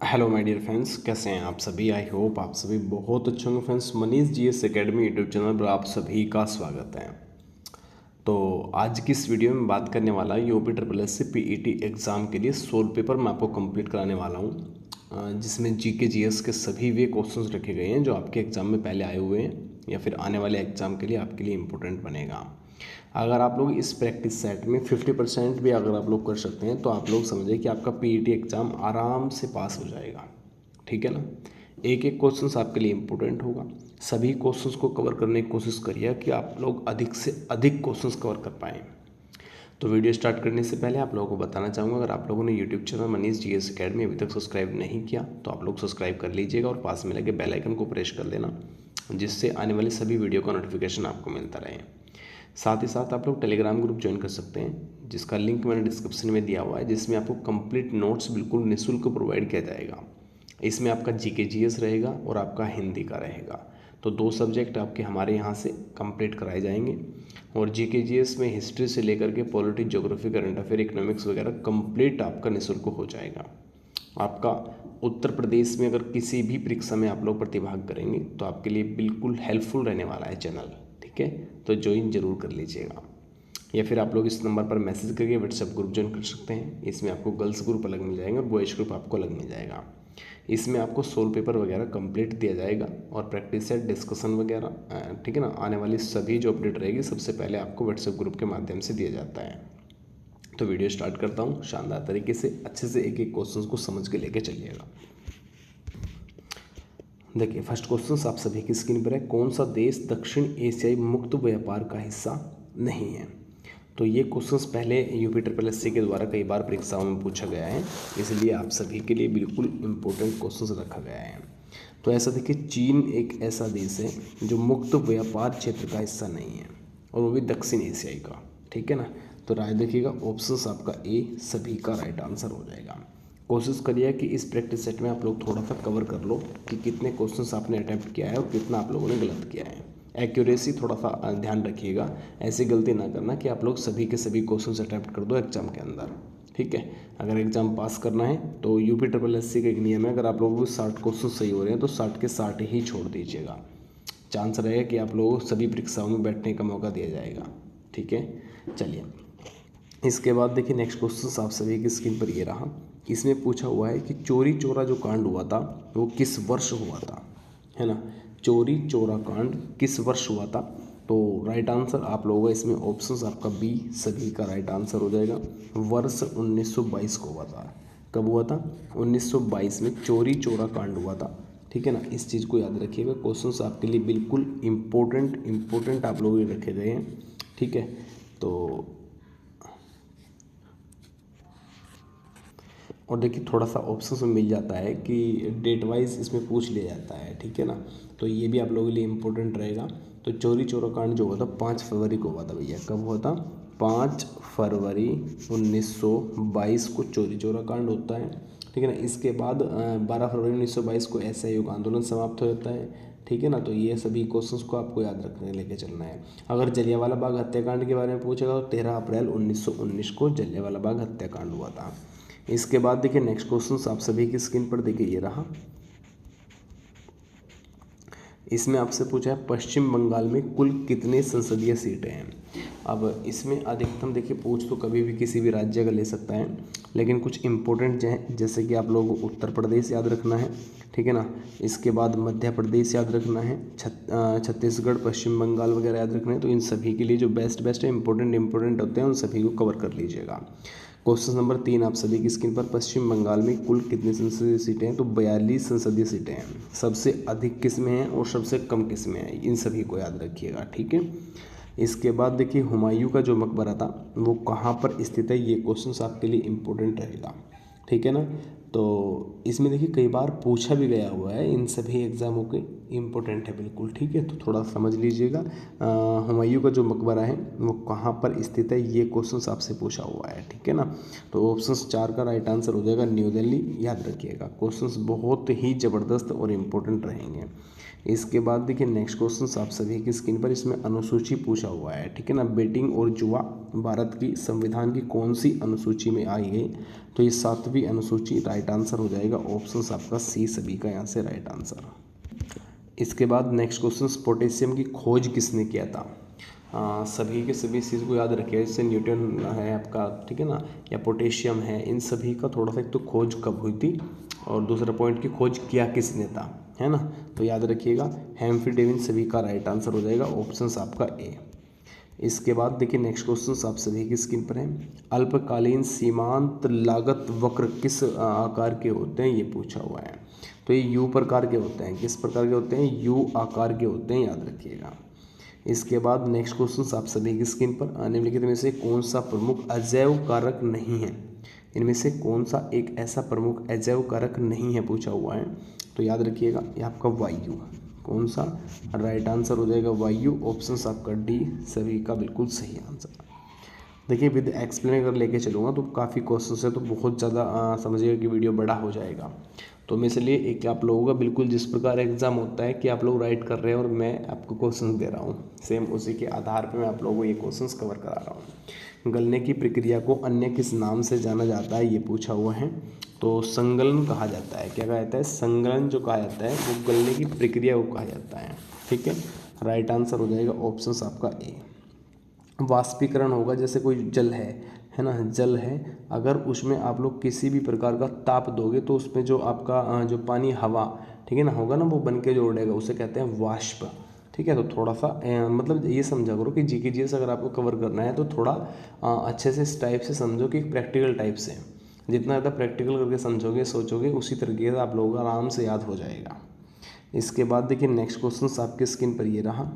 Hello my dear friends, कैसे हैं आप सभी। आई होप आप सभी बहुत अच्छे होंगे। Friends, Manish GS academy YouTube channel पर आप सभी का स्वागत है। तो आज की इस वीडियो में बात करने वाला है UP triple S C PET exam के लिए सोल पेपर मैं आपको कंप्लीट कराने वाला हूँ, जिसमें जीके जीएस के सभी वे क्वेश्चंस रखे गए हैं जो आपके एग्ज़ाम में पहले आए हुए हैं या फिर आने वाले एग्ज़ाम के लिए आपके लिए इम्पोर्टेंट बनेगा। अगर आप लोग इस प्रैक्टिस सेट में 50% भी अगर आप लोग कर सकते हैं तो आप लोग समझिए कि आपका पीईटी एग्ज़ाम आराम से पास हो जाएगा। ठीक है ना। एक एक क्वेश्चंस आपके लिए इम्पोर्टेंट होगा। सभी क्वेश्चंस को कवर करने की कोशिश करिए कि आप लोग अधिक से अधिक क्वेश्चंस कवर कर पाएँ। तो वीडियो स्टार्ट करने से पहले आप लोगों को बताना चाहूँगा, अगर आप लोगों ने YouTube channel Manish GS academy अभी तक सब्सक्राइब नहीं किया तो आप लोग सब्सक्राइब कर लीजिएगा और पास में लगे बेल आइकन को प्रेस कर देना, जिससे आने वाली सभी वीडियो का नोटिफिकेशन आपको मिलता रहे। साथ ही साथ आप लोग टेलीग्राम ग्रुप ज्वाइन कर सकते हैं, जिसका लिंक मैंने डिस्क्रिप्शन में दिया हुआ है, जिसमें आपको कंप्लीट नोट्स बिल्कुल निःशुल्क प्रोवाइड किया जाएगा। इसमें आपका जीके जीएस रहेगा और आपका हिंदी का रहेगा। तो 2 सब्जेक्ट आपके हमारे यहाँ से कंप्लीट कराए जाएंगे। और जीके जीएस में हिस्ट्री से लेकर के politics, geography, current affair, economics वगैरह कंप्लीट आपका निःशुल्क हो जाएगा। आपका उत्तर प्रदेश में अगर किसी भी परीक्षा में आप लोग प्रतिभाग करेंगे तो आपके लिए बिल्कुल हेल्पफुल रहने वाला है चैनल। ठीक है, तो ज्वाइन जरूर कर लीजिएगा। या फिर आप लोग इस नंबर पर मैसेज करके व्हाट्सएप ग्रुप ज्वाइन कर सकते हैं। इसमें आपको गर्ल्स ग्रुप अलग मिल जाएगा और बॉयज़ ग्रुप आपको अलग मिल जाएगा। इसमें आपको सोल पेपर वगैरह कंप्लीट दिया जाएगा और प्रैक्टिस सेट, डिस्कशन वगैरह, ठीक है ना, आने वाली सभी जो अपडेट रहेगी सबसे पहले आपको व्हाट्सएप ग्रुप के माध्यम से दिया जाता है। तो वीडियो स्टार्ट करता हूँ। शानदार तरीके से अच्छे से एक एक क्वेश्चन को समझ के लेके चलिएगा। देखिए, फर्स्ट क्वेश्चन आप सभी की स्क्रीन पर है। कौन सा देश दक्षिण एशियाई मुक्त व्यापार का हिस्सा नहीं है? तो ये क्वेश्चंस पहले यूपी ट्रिपल एस सी के द्वारा कई बार परीक्षाओं में पूछा गया है, इसलिए आप सभी के लिए बिल्कुल इम्पोर्टेंट क्वेश्चंस रखा गया है। तो ऐसा देखिए, चीन एक ऐसा देश है जो मुक्त व्यापार क्षेत्र का हिस्सा नहीं है, और वो भी दक्षिण एशियाई का। ठीक है ना। तो राय देखिएगा, ऑप्शंस आपका ए सभी का राइट आंसर हो जाएगा। कोशिश करिए कि इस प्रैक्टिस सेट में आप लोग थोड़ा सा कवर कर लो कि कितने क्वेश्चंस आपने अटैम्प्ट किया है और कितना आप लोगों ने गलत किया है। एक्यूरेसी थोड़ा सा ध्यान रखिएगा, ऐसी गलती ना करना कि आप लोग सभी के सभी क्वेश्चंस अटैम्प्ट कर दो एग्जाम के अंदर। ठीक है, अगर एग्जाम पास करना है तो यूपी ट्रिपल एस सी का एक नियम है, अगर आप लोगों को 60 क्वेश्चन सही हो रहे हैं तो 60 के 60 ही छोड़ दीजिएगा। चांस रहेगा कि आप लोगों को सभी परीक्षाओं में बैठने का मौका दिया जाएगा। ठीक है, चलिए इसके बाद देखिए, नेक्स्ट क्वेश्चन आप सभी की स्क्रीन पर ये रहा। इसमें पूछा हुआ है कि चोरी चोरा जो कांड हुआ था वो किस वर्ष हुआ था, है ना। चोरी चोरा कांड किस वर्ष हुआ था? तो राइट आंसर आप लोगों का इसमें ऑप्शंस आपका बी सभी का राइट आंसर हो जाएगा। वर्ष 1922 को हुआ था। कब हुआ था? 1922 में चोरी चोरा कांड हुआ था। ठीक है ना, इस चीज़ को याद रखिएगा। क्वेश्चंस आपके लिए बिल्कुल इम्पोर्टेंट आप लोगों के रखे गए हैं। ठीक है, तो और देखिए थोड़ा सा ऑप्शन में मिल जाता है कि डेट वाइज इसमें पूछ लिया जाता है। ठीक है ना, तो ये भी आप लोगों के लिए इम्पोर्टेंट रहेगा। तो चोरी चोरा कांड जो हुआ था 5 फरवरी को हुआ था भैया। कब हुआ था? 5 फरवरी 1922 को चोरी चोरा कांड होता है। ठीक है ना। इसके बाद 12 फरवरी 1922 को असहयोग आंदोलन समाप्त हो जाता है। ठीक है ना, तो ये सभी क्वेश्चंस को आपको याद रखने लेके चलना है। अगर जलियांवाला बाग हत्याकांड के बारे में पूछेगा तो 13 अप्रैल 1919 को जलियांवाला बाग हत्याकांड हुआ था। इसके बाद देखिए, नेक्स्ट क्वेश्चन आप सभी की स्क्रीन पर देखिए ये रहा। इसमें आपसे पूछा है पश्चिम बंगाल में कुल कितने संसदीय सीटें हैं। अब इसमें अधिकतम देखिए, पूछ तो कभी भी किसी भी राज्य का ले सकता है, लेकिन कुछ इंपॉर्टेंट जैसे कि आप लोगों को उत्तर प्रदेश याद रखना है। ठीक है ना, इसके बाद मध्य प्रदेश याद रखना है, छत्तीसगढ़, पश्चिम बंगाल वगैरह याद रखना है। तो इन सभी के लिए जो बेस्ट है, इंपॉर्टेंट होते हैं, उन सभी को कवर कर लीजिएगा। क्वेश्चन नंबर 3 आप सभी की स्क्रीन पर, पश्चिम बंगाल में कुल कितनी संसदीय सीटें हैं? तो 42 संसदीय सीटें हैं। सबसे अधिक किस में हैं और सबसे कम किस में है, इन सभी को याद रखिएगा। ठीक है, इसके बाद देखिए, हुमायूं का जो मकबरा था वो कहाँ पर स्थित है? ये क्वेश्चन आपके लिए इम्पोर्टेंट रहेगा। ठीक है ना, तो इसमें देखिए कई बार पूछा भी गया हुआ है, इन सभी एग्जामों के इम्पोर्टेंट है बिल्कुल। ठीक है, तो थोड़ा समझ लीजिएगा। हुमायूं का जो मकबरा है वो कहाँ पर स्थित है, ये क्वेश्चन आपसे पूछा हुआ है। ठीक है ना, तो ऑप्शन 4 का राइट आंसर हो जाएगा न्यू दिल्ली। याद रखिएगा, क्वेश्चन बहुत ही ज़बरदस्त और इम्पोर्टेंट रहेंगे। इसके बाद देखिए, नेक्स्ट क्वेश्चन आप सभी की स्क्रीन पर, इसमें अनुसूची पूछा हुआ है। ठीक है ना, बेटिंग और जुआ भारत की संविधान की कौन सी अनुसूची में आई है? तो ये 7वीं अनुसूची राइट राइट आंसर हो जाएगा ऑप्शन आपका सी सभी का यहाँ से राइट आंसर। इसके बाद नेक्स्ट क्वेश्चन, पोटेशियम की खोज किसने किया था? सभी के सभी इस चीज़ को याद रखिए, जैसे न्यूटन है आपका, ठीक है ना, या पोटेशियम है, इन सभी का थोड़ा सा एक तो खोज कब हुई थी और दूसरा पॉइंट की खोज किया किसने था, है ना, तो याद रखिएगा हेम्फ्री डेविन सभी का राइट आंसर हो जाएगा ऑप्शन आपका ए। इसके बाद देखिए नेक्स्ट क्वेश्चन आप सभी की स्क्रीन पर है, अल्पकालीन सीमांत लागत वक्र किस आकार के होते हैं, ये पूछा हुआ है। तो ये यू प्रकार के होते हैं, किस प्रकार के होते हैं, यू आकार के होते हैं, याद रखिएगा। इसके बाद नेक्स्ट क्वेश्चन आप सभी की स्क्रीन पर, निम्नलिखित में से कौन सा प्रमुख अजैव कारक नहीं है, इनमें से कौन सा एक ऐसा प्रमुख अजैव कारक नहीं है पूछा हुआ है। तो याद रखिएगा ये आपका वायु, कौन सा राइट आंसर हो जाएगा वायु, ऑप्शन आपका डी सभी का बिल्कुल सही आंसर। देखिए विद एक्सप्लेन अगर लेके चलूँगा तो काफ़ी क्वेश्चन है, तो बहुत ज़्यादा समझिएगा कि वीडियो बड़ा हो जाएगा। तो मैं इसलिए एक आप लोगों का बिल्कुल जिस प्रकार एग्ज़ाम होता है कि आप लोग राइट कर रहे हैं और मैं आपको क्वेश्चन दे रहा हूँ, सेम उसी के आधार पे मैं आप लोगों को ये क्वेश्चन कवर करा रहा हूँ। गलने की प्रक्रिया को अन्य किस नाम से जाना जाता है, ये पूछा हुआ है। तो संगलन कहा जाता है, क्या कहा जाता है, संगलन जो कहा जाता है वो गलने की प्रक्रिया को कहा जाता है, ठीक है, राइट आंसर हो जाएगा ऑप्शन आपका ए। वाष्पीकरण होगा, जैसे कोई जल है ना, जल है, अगर उसमें आप लोग किसी भी प्रकार का ताप दोगे तो उसमें जो आपका जो पानी हवा, ठीक है ना, होगा ना, वो बन के जो उड़ेगा उसे कहते हैं वाष्प, ठीक है। तो थोड़ा सा मतलब ये समझा करो कि जीके जीएस अगर आपको कवर करना है तो थोड़ा अच्छे से इस टाइप से समझो कि प्रैक्टिकल टाइप से, जितना ज़्यादा प्रैक्टिकल करके समझोगे सोचोगे उसी तरीके से आप लोगों को आराम से याद हो जाएगा। इसके बाद देखिए नेक्स्ट क्वेश्चन आपके स्क्रीन पर ये रहा,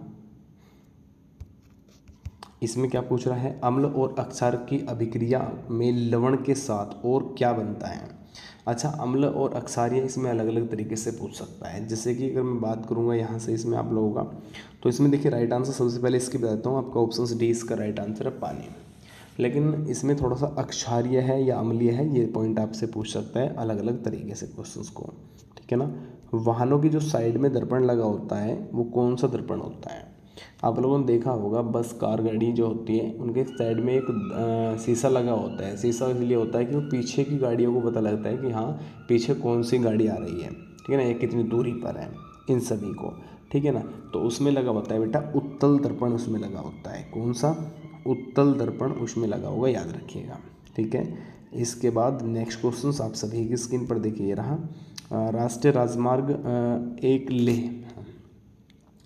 इसमें क्या पूछ रहा है, अम्ल और अक्षार की अभिक्रिया में लवण के साथ और क्या बनता है। अच्छा, अम्ल और अक्षारियाँ इसमें अलग अलग तरीके से पूछ सकता है, जैसे कि अगर मैं बात करूँगा यहाँ से इसमें आप लोगों का, तो इसमें देखिए राइट आंसर सबसे पहले इसकी बताता हूँ आपका, ऑप्शन डी इसका राइट आंसर है पानी। लेकिन इसमें थोड़ा सा अक्षारीय है या अम्लीय है, ये पॉइंट आपसे पूछ सकता है अलग अलग तरीके से क्वेश्चन को, ठीक है ना। वाहनों की जो साइड में दर्पण लगा होता है वो कौन सा दर्पण होता है? आप लोगों ने देखा होगा बस कार गाड़ी जो होती है उनके साइड में एक शीशा लगा होता है। शीशा इसलिए होता है कि वो पीछे की गाड़ियों को पता लगता है कि हाँ पीछे कौन सी गाड़ी आ रही है, ठीक है ना, ये कितनी दूरी पर है, इन सभी को, ठीक है ना। तो उसमें लगा होता है बेटा उत्तल दर्पण, उसमें लगा होता है, कौन सा, उत्तल दर्पण उसमें लगा होगा, याद रखिएगा, ठीक है। इसके बाद नेक्स्ट क्वेश्चन आप सभी की स्क्रीन पर देखिए रहा, राष्ट्रीय राजमार्ग एक लेह,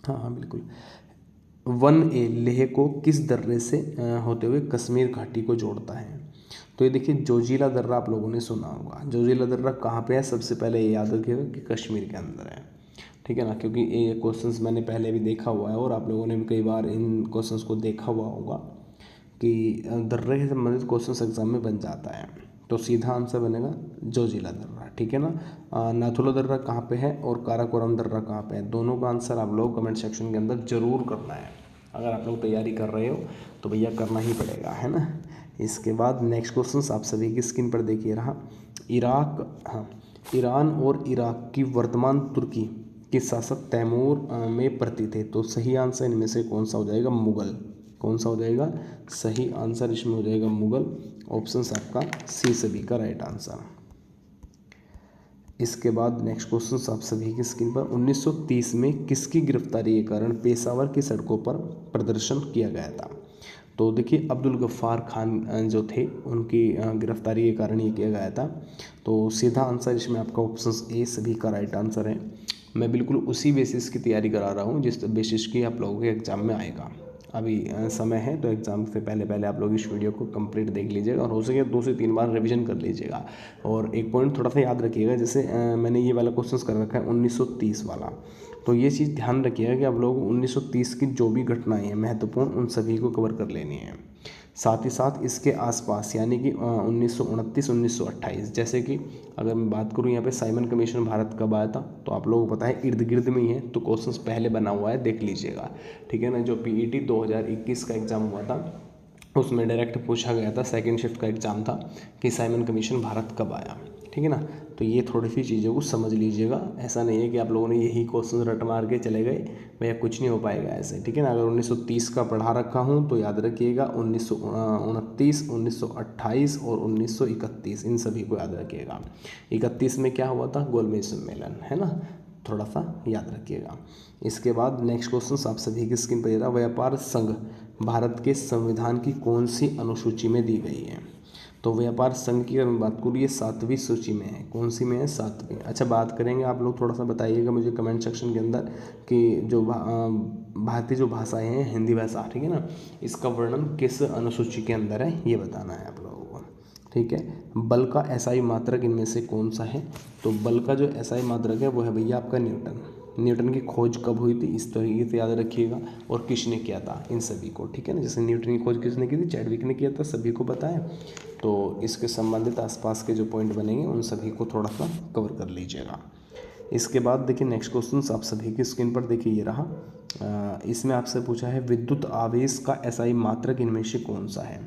हाँ बिल्कुल, 1A लेह को किस दर्रे से होते हुए कश्मीर घाटी को जोड़ता है? तो ये देखिए जोजिला दर्रा आप लोगों ने सुना होगा, जोजिला दर्रा कहाँ पे है, सबसे पहले ये याद रखिएगा कि कश्मीर के अंदर है, ठीक है ना, क्योंकि ये क्वेश्चंस मैंने पहले भी देखा हुआ है और आप लोगों ने भी कई बार इन क्वेश्चंस को देखा हुआ होगा कि दर्रे से संबंधित क्वेश्चंस एग्जाम में बन जाता है। तो सीधा आंसर बनेगा जोजिला दर्रा, ठीक है ना। नाथुला दर्रा कहाँ पे है और काराकोरम दर्रा कहाँ पे है, दोनों का आंसर आप लोग कमेंट सेक्शन के अंदर जरूर करना है। अगर आप लोग तैयारी कर रहे हो तो भैया करना ही पड़ेगा, है ना। इसके बाद नेक्स्ट क्वेश्चन आप सभी की स्क्रीन पर देखिए रहा, ईरान और इराक की वर्तमान तुर्की के शासक तैमूर में प्रति थे। तो सही आंसर इनमें से कौन सा हो जाएगा, मुगल, कौन सा हो जाएगा, सही आंसर इसमें हो जाएगा मुगल, ऑप्शन आपका सी सभी का राइट आंसर। इसके बाद नेक्स्ट क्वेश्चन आप सभी की स्क्रीन पर, 1930 में किसकी गिरफ्तारी के कारण पेशावर की सड़कों पर प्रदर्शन किया गया था? तो देखिए अब्दुल गफ्फार खान जो थे उनकी गिरफ्तारी के कारण ये किया गया था। तो सीधा आंसर इसमें आपका ऑप्शन ए सभी का राइट आंसर है। मैं बिल्कुल उसी बेसिस की तैयारी करा रहा हूँ जिस बेसिस की आप लोगों के एग्ज़ाम में आएगा। अभी समय है तो एग्ज़ाम से पहले पहले आप लोग इस वीडियो को कंप्लीट देख लीजिएगा और हो सके 2 से 3 बार रिवीजन कर लीजिएगा। और एक पॉइंट थोड़ा सा याद रखिएगा, जैसे मैंने ये वाला क्वेश्चन कर रखा है 1930 वाला, तो ये चीज़ ध्यान रखिएगा कि आप लोग 1930 की जो भी घटनाएं हैं महत्वपूर्ण उन सभी को कवर कर लेनी है। साथ ही साथ इसके आसपास यानी कि 1929 1928, जैसे कि अगर मैं बात करूं यहाँ पे साइमन कमीशन भारत कब आया था, तो आप लोगों को पता है इर्द गिर्द में ही है, तो क्वेश्चंस पहले बना हुआ है, देख लीजिएगा, ठीक है ना। जो पीईटी 2021 का एग्ज़ाम हुआ था उसमें डायरेक्ट पूछा गया था, सेकेंड शिफ्ट का एग्ज़ाम था कि साइमन कमीशन भारत कब आया, ठीक है ना। तो ये थोड़ी सी चीज़ों को समझ लीजिएगा, ऐसा नहीं है कि आप लोगों ने यही क्वेश्चन रट मार के चले गए, भैया कुछ नहीं हो पाएगा ऐसे, ठीक है ना। अगर 1930 का पढ़ा रखा हूँ तो याद रखिएगा 1929, 1928 और 1931, इन सभी को याद रखिएगा। 31 में क्या हुआ था, गोलमेज सम्मेलन, है ना, थोड़ा सा याद रखिएगा। इसके बाद नेक्स्ट क्वेश्चन आप सभी की स्क्रीन पर ये रहा, व्यापार संघ भारत के संविधान की कौन सी अनुसूची में दी गई है। तो व्यापार संघ की अगर मैं बात करूँ, ये 7वीं सूची में है। कौन सी में है, 7वीं। अच्छा, बात करेंगे, आप लोग थोड़ा सा बताइएगा मुझे कमेंट सेक्शन के अंदर कि जो भारतीय जो भाषाएं हैं, हिंदी भाषा, ठीक है ना, इसका वर्णन किस अनुसूची के अंदर है, ये बताना है आप लोगों को, ठीक है। बल का एसआई मात्रक इनमें से कौन सा है। तो बल का जो एसआई मात्रक है वो है भैया आपका न्यूटन। न्यूटन की खोज कब हुई थी, इस तरीके से याद रखिएगा, और किसने किया था, इन सभी को, ठीक है ना। जैसे न्यूटन की खोज किसने की थी, चैडविक ने किया था, सभी को पता है। तो इसके संबंधित आसपास के जो पॉइंट बनेंगे उन सभी को थोड़ा सा कवर कर लीजिएगा। इसके बाद देखिए नेक्स्ट क्वेश्चन आप सभी की स्क्रीन पर देखिए ये रहा। इसमें आपसे पूछा है विद्युत आवेश का एसआई मात्रक इनमें से कौन सा है।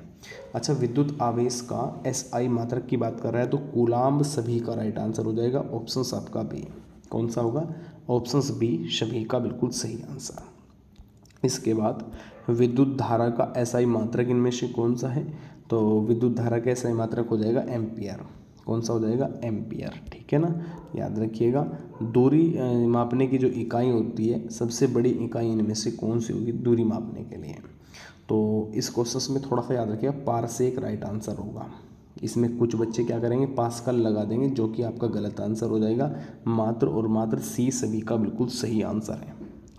अच्छा, विद्युत आवेश का एसआई मात्रक की बात कर रहा है तो कूलाम्ब सभी का राइट आंसर हो जाएगा। ऑप्शंस आपका बी, कौन सा होगा, ऑप्शंस बी सभी का बिल्कुल सही आंसर। इसके बाद विद्युत धारा का एसआई मात्रक इनमें से कौन सा है। तो विद्युत धारा का एसआई मात्रक हो जाएगा एम्पियर। कौन सा हो जाएगा, एम्पियर, ठीक है ना, याद रखिएगा। दूरी मापने की जो इकाई होती है, सबसे बड़ी इकाई इनमें से कौन सी होगी दूरी मापने के लिए। तो इस क्वेश्चन में थोड़ा सा याद रखिएगा, पारसेक राइट आंसर होगा। इसमें कुछ बच्चे क्या करेंगे, पास्कल लगा देंगे, जो कि आपका गलत आंसर हो जाएगा। मात्र और मात्र सी सभी का बिल्कुल सही आंसर है,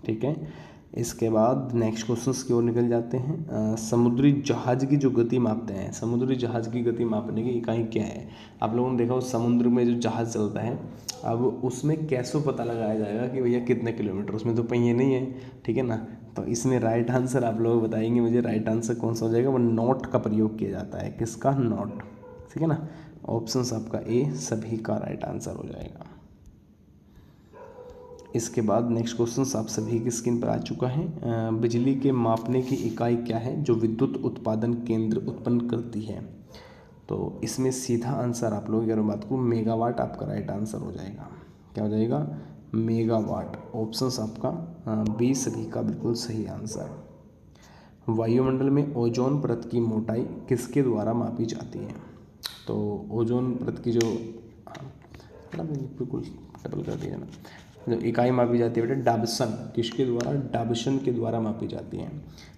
ठीक है। इसके बाद नेक्स्ट क्वेश्चंस की ओर निकल जाते हैं। समुद्री जहाज की जो गति मापते हैं, समुद्री जहाज की गति मापने की इकाई क्या है। आप लोगों ने देखा हो समुद्र में जो जहाज चलता है, अब उसमें कैसे पता लगाया जाएगा कि भैया कितने किलोमीटर, उसमें तो पहिए नहीं है, ठीक है ना। तो इसमें राइट आंसर आप लोग बताएंगे मुझे, राइट आंसर कौन सा हो जाएगा, वो नॉट का प्रयोग किया जाता है। किसका, नॉट, ठीक है ना। ऑप्शंस आपका ए सभी का राइट आंसर हो जाएगा। इसके बाद नेक्स्ट क्वेश्चन आप सभी की स्क्रीन पर आ चुका है। बिजली के मापने की इकाई क्या है जो विद्युत उत्पादन केंद्र उत्पन्न करती है। तो इसमें सीधा आंसर आप लोग अगर बात करूँ, मेगावाट आपका राइट आंसर हो जाएगा। क्या हो जाएगा, मेगावाट। ऑप्शंस आपका बी सभी का बिल्कुल सही आंसर। वायुमंडल में ओजोन परत की मोटाई किसके द्वारा मापी जाती है। तो ओजोन परत की जो बिल्कुल डबल कर दिया ना, जो इकाई मापी जाती है बेटा, डाबसन, किसके द्वारा, डाबसन के द्वारा मापी जाती है।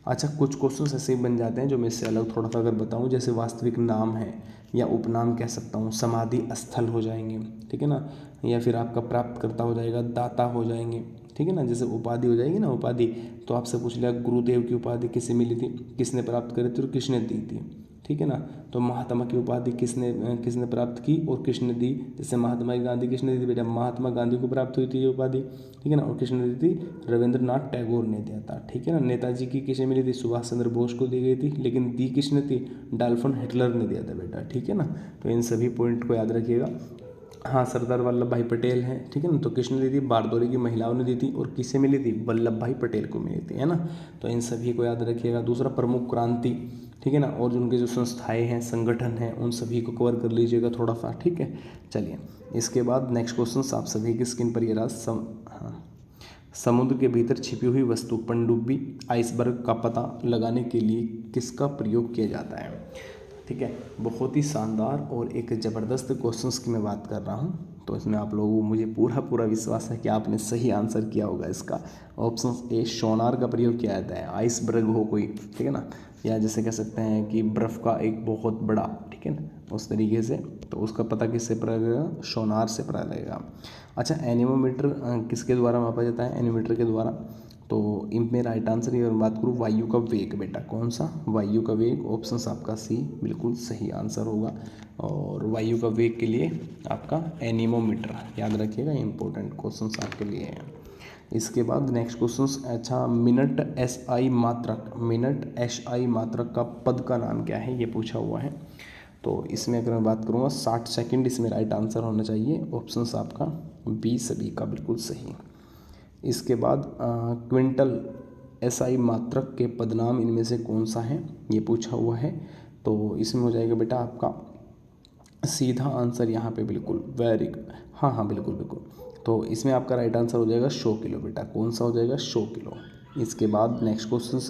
अच्छा, कुछ क्वेश्चन ऐसे ही बन जाते हैं जो मैं इससे अलग थोड़ा सा अगर बताऊं, जैसे वास्तविक नाम है या उपनाम कह सकता हूँ, समाधि स्थल हो जाएंगे, ठीक है ना, या फिर आपका प्राप्तकर्ता हो जाएगा, दाता हो जाएंगे, ठीक है ना। जैसे उपाधि हो जाएगी ना, उपाधि, तो आपसे पूछ लिया गुरुदेव की उपाधि किसे मिली थी, किसने प्राप्त करी थी और किसने दी थी, ठीक है ना। तो महात्मा की उपाधि किसने प्राप्त की और किसने दी। जैसे महात्मा गांधी किसने दी थी बेटा, महात्मा गांधी को प्राप्त हुई थी ये उपाधि, ठीक है ना, और किसने दी थी, रविंद्रनाथ टैगोर ने दिया था, ठीक है ना। नेताजी की किसे मिली थी, सुभाष चंद्र बोस को दी गई थी, लेकिन दी किसने थी, अडोल्फ हिटलर ने दिया था बेटा, ठीक है ना। तो इन सभी पॉइंट को याद रखिएगा। हाँ, सरदार वल्लभ भाई पटेल हैं, ठीक है ना, तो किसने दी थी, बारदौली की महिलाओं ने दी थी, और किसे मिली थी, वल्लभ भाई पटेल को मिली थी, है ना। तो इन सभी को याद रखिएगा। दूसरा, प्रमुख क्रांति, ठीक है ना, और जो उनके जो संस्थाएं हैं, संगठन हैं, उन सभी को कवर कर लीजिएगा थोड़ा सा, ठीक है। चलिए, इसके बाद नेक्स्ट क्वेश्चन आप सभी की स्क्रीन पर ये रहा। हाँ, समुद्र के भीतर छिपी हुई वस्तु पनडुब्बी आइसबर्ग का पता लगाने के लिए किसका प्रयोग किया जाता है, ठीक है। बहुत ही शानदार और एक ज़बरदस्त क्वेश्चंस की मैं बात कर रहा हूँ, तो इसमें आप लोगों को मुझे पूरा विश्वास है कि आपने सही आंसर किया होगा इसका। ऑप्शन ए सोनार का प्रयोग किया जाता है, आइसबर्ग हो कोई, ठीक है ना, या जैसे कह सकते हैं कि बर्फ़ का एक बहुत बड़ा, ठीक है ना, उस तरीके से, तो उसका पता किससे पता लगेगा, सोनार से पता लगेगा। अच्छा, एनीमोमीटर किसके द्वारा मापा जाता है, एनीमोमीटर के द्वारा। तो इनमें राइट आंसर की अगर बात करूँ, वायु का वेग बेटा, कौन सा, वायु का वेग। ऑप्शंस आपका सी बिल्कुल सही आंसर होगा, और वायु का वेग के लिए आपका एनीमोमीटर याद रखिएगा, इंपॉर्टेंट क्वेश्चंस आपके लिए हैं। इसके बाद नेक्स्ट क्वेश्चंस, अच्छा, मिनट एसआई मात्रक, मिनट एसआई मात्रक का पद का नाम क्या है, ये पूछा हुआ है। तो इसमें अगर मैं बात करूँगा 60 सेकंड इसमें राइट आंसर होना चाहिए। ऑप्शंस आपका बी सभी का बिल्कुल सही। इसके बाद क्विंटल एसआई मात्रक के पदनाम इनमें से कौन सा है, ये पूछा हुआ है। तो इसमें हो जाएगा बेटा आपका सीधा आंसर यहाँ पे बिल्कुल वेरी, हाँ हाँ बिल्कुल बिल्कुल। तो इसमें आपका राइट आंसर हो जाएगा 100 किलो बेटा। कौन सा हो जाएगा? 100 किलो। इसके बाद नेक्स्ट क्वेश्चन,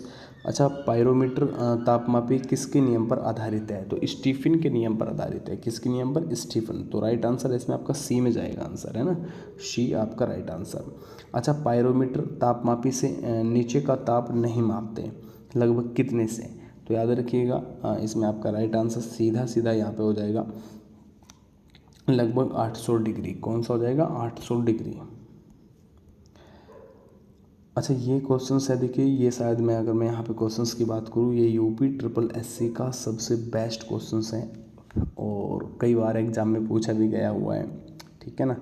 अच्छा पायरोमीटर तापमापी किसके नियम पर आधारित है? तो स्टीफन के नियम पर आधारित है। किसके नियम पर? स्टीफन। तो राइट आंसर इसमें आपका सी में जाएगा आंसर, है ना, सी आपका राइट आंसर। अच्छा पायरोमीटर तापमापी से नीचे का ताप नहीं मापते, लगभग कितने से? तो याद रखिएगा इसमें आपका राइट आंसर सीधा सीधा यहाँ पे हो जाएगा लगभग 800 डिग्री। कौन सा हो जाएगा? 800 डिग्री। अच्छा ये क्वेश्चन है, देखिए ये शायद अगर मैं यहाँ पे क्वेश्चंस की बात करूँ, ये यूपी ट्रिपल एससी का सबसे बेस्ट क्वेश्चंस है और कई बार एग्जाम में पूछा भी गया हुआ है, ठीक है ना।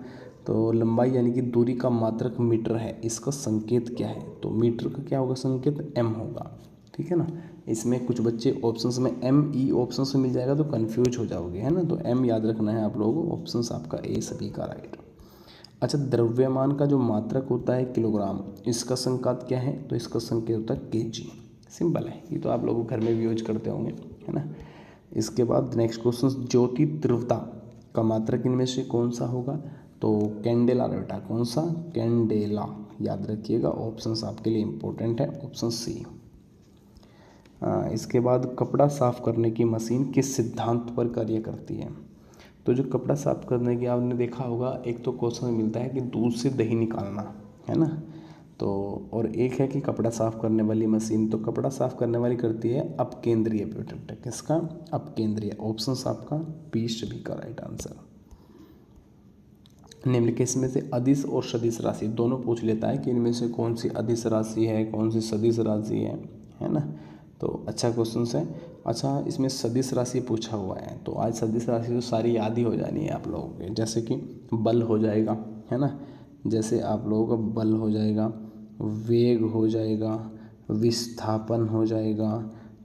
तो लंबाई यानी कि दूरी का मात्रक मीटर है, इसका संकेत क्या है? तो मीटर का क्या होगा संकेत? एम होगा, ठीक है ना। इसमें कुछ बच्चे ऑप्शंस में एम ई ऑप्शंस में मिल जाएगा तो कंफ्यूज हो जाओगे, है ना। तो एम याद रखना है आप लोगों को। ऑप्शंस आपका ए सभी का राइट। अच्छा द्रव्यमान का जो मात्रक होता है किलोग्राम, इसका संकेत क्या है? तो इसका संकेत होता है केजी। सिंपल है, ये तो आप लोग घर में भी यूज करते होंगे, है ना। इसके बाद नेक्स्ट क्वेश्चन, ज्योति तीव्रता का मात्रक इनमें से कौन सा होगा? तो कैंडेला बेटा। कौन सा? कैंडेला। याद रखिएगा, ऑप्शंस आपके लिए इंपॉर्टेंट है, ऑप्शन सी। इसके बाद कपड़ा साफ करने की मशीन किस सिद्धांत पर कार्य करती है? तो जो कपड़ा साफ करने की आपने देखा होगा, एक तो क्वेश्चन मिलता है कि दूध से दही निकालना, है ना। तो और एक है कि कपड़ा साफ करने वाली मशीन, तो कपड़ा साफ करने वाली करती है अपकेंद्रीय प्रोडक्ट। किसका? अपकेंद्रीय। ऑप्शन आपका बी सभी का राइट आंसर। निम्नलिखित में से अदिश और सदिश राशि दोनों पूछ लेता है कि इनमें से कौन सी अदिश राशि है, कौन सी सदिश राशि है ना। तो अच्छा क्वेश्चन है। अच्छा इसमें सदिश राशि पूछा हुआ है, तो आज सदिश राशि तो सारी याद ही हो जानी है आप लोगों के, जैसे कि बल हो जाएगा, है ना। जैसे आप लोगों का बल हो जाएगा, वेग हो जाएगा, विस्थापन हो जाएगा,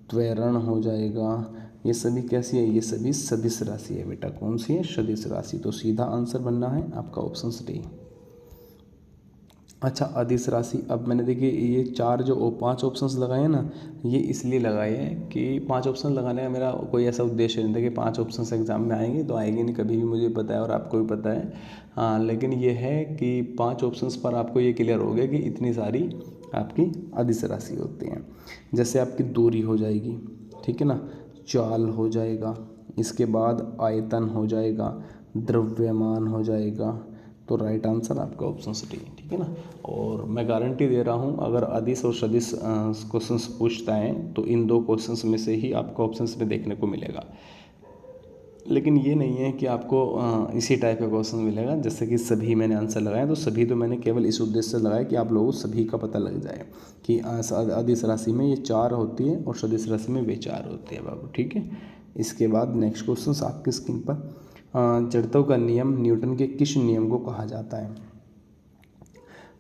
त्वरण हो जाएगा। ये सभी कैसी है? ये सभी सदिश राशि है बेटा। कौन सी है? सदिश राशि। तो सीधा आंसर बनना है आपका ऑप्शन डी। अच्छा अदिश राशि, अब मैंने देखिए ये चार जो 5 ऑप्शंस लगाए हैं ना, ये इसलिए लगाए हैं कि 5 ऑप्शन लगाने का मेरा कोई ऐसा उद्देश्य नहीं था कि 5 ऑप्शंस एग्जाम में आएंगे, तो आएंगे नहीं, कभी भी मुझे पता है और आपको भी पता है। हाँ लेकिन ये है कि 5 ऑप्शंस पर आपको ये क्लियर हो गया कि इतनी सारी आपकी अदिश राशि होती हैं। जैसे आपकी दूरी हो जाएगी, ठीक है ना, चाल हो जाएगा, इसके बाद आयतन हो जाएगा, द्रव्यमान हो जाएगा। तो राइट आंसर आपका ऑप्शन डी, ठीक है ना। और मैं गारंटी दे रहा हूँ अगर अदिश और सदिश क्वेश्चंस पूछता है तो इन 2 क्वेश्चंस में से ही आपको ऑप्शंस में देखने को मिलेगा। लेकिन ये नहीं है कि आपको इसी टाइप का क्वेश्चन मिलेगा जैसे कि सभी मैंने आंसर लगाया, तो सभी तो मैंने केवल इस उद्देश्य से लगाया कि आप लोगों को सभी का पता लग जाए कि अदिश राशि में ये 4 होती है और सदिश राशि में वे 4 होते हैं बाबू, ठीक है। इसके बाद नेक्स्ट क्वेश्चन आपकी स्क्रीन पर, जड़त्व का नियम न्यूटन के किस नियम को कहा जाता है?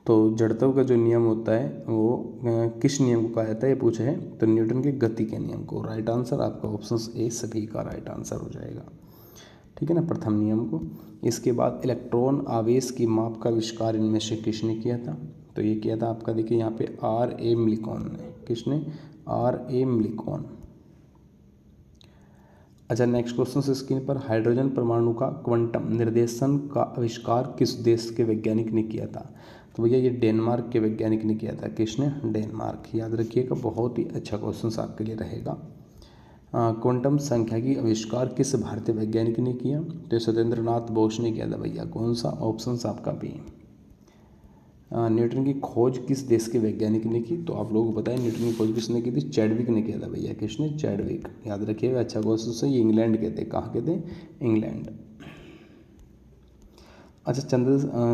तो जड़त्व का जो नियम होता है वो किस नियम को कहा जाता है ये पूछा है, तो न्यूटन के गति के नियम को। राइट आंसर आपका ऑप्शन ए सभी का राइट आंसर हो जाएगा, ठीक है ना, प्रथम नियम को। इसके बाद इलेक्ट्रॉन आवेश की माप का आविष्कार इनमें से किसने किया था? तो ये किया था आपका, देखिए यहाँ पे आर ए मिलिकॉन ने। किसने? R A Millikan. अच्छा नेक्स्ट क्वेश्चन स्क्रीन पर, हाइड्रोजन परमाणु का क्वांटम निर्देशन का आविष्कार किस देश के वैज्ञानिक ने किया था? तो भैया ये डेनमार्क के वैज्ञानिक ने किया था। किसने? डेनमार्क। याद रखिएगा, बहुत ही अच्छा क्वेश्चन आपके लिए रहेगा। क्वांटम संख्या की आविष्कार किस भारतीय वैज्ञानिक ने किया? तो सत्येंद्र नाथ बोस ने किया था भैया। कौन सा? ऑप्शन आपका बी। न्यूटन की खोज किस देश के वैज्ञानिक ने की? तो आप लोगों को पता है न्यूटन की खोज किसने की थी? चैडविक ने किया था भैया। किसने? चैडविक। याद रखिएगा, अच्छा क्वेश्चन से। ये इंग्लैंड के थे। कहाँ के थे? इंग्लैंड। अच्छा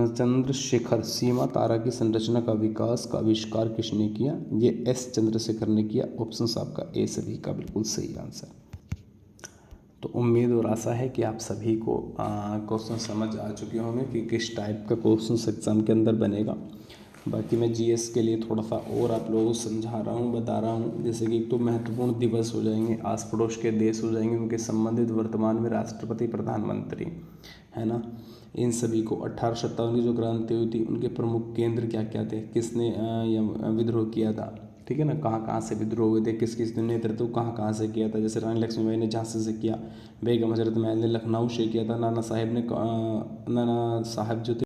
चंद्रशेखर सीमा तारा की संरचना का विकास का आविष्कार किसने किया? ये एस चंद्रशेखर ने किया। ऑप्शन आपका ए सभी का बिल्कुल सही आंसर। तो उम्मीद और आशा है कि आप सभी को क्वेश्चन समझ आ चुके होंगे कि किस टाइप का क्वेश्चन एग्जाम के अंदर बनेगा। बाकी मैं जीएस के लिए थोड़ा सा और आप लोगों को समझा रहा हूँ, बता रहा हूँ। जैसे कि एक तो महत्वपूर्ण दिवस हो जाएंगे, आस पड़ोस के देश हो जाएंगे, उनके संबंधित वर्तमान में राष्ट्रपति प्रधानमंत्री, है ना। इन सभी को 1857 की जो क्रांति हुई थी उनके प्रमुख केंद्र क्या क्या थे, किसने विद्रोह किया था, ठीक है ना, कहाँ कहाँ से विद्रोह हुए थे, किस किस ने नेतृत्व कहाँ कहाँ से किया था। जैसे रानी लक्ष्मीबाई ने झांसी से किया, बेगम हजरत महल ने लखनऊ से किया था, नाना साहब जो थे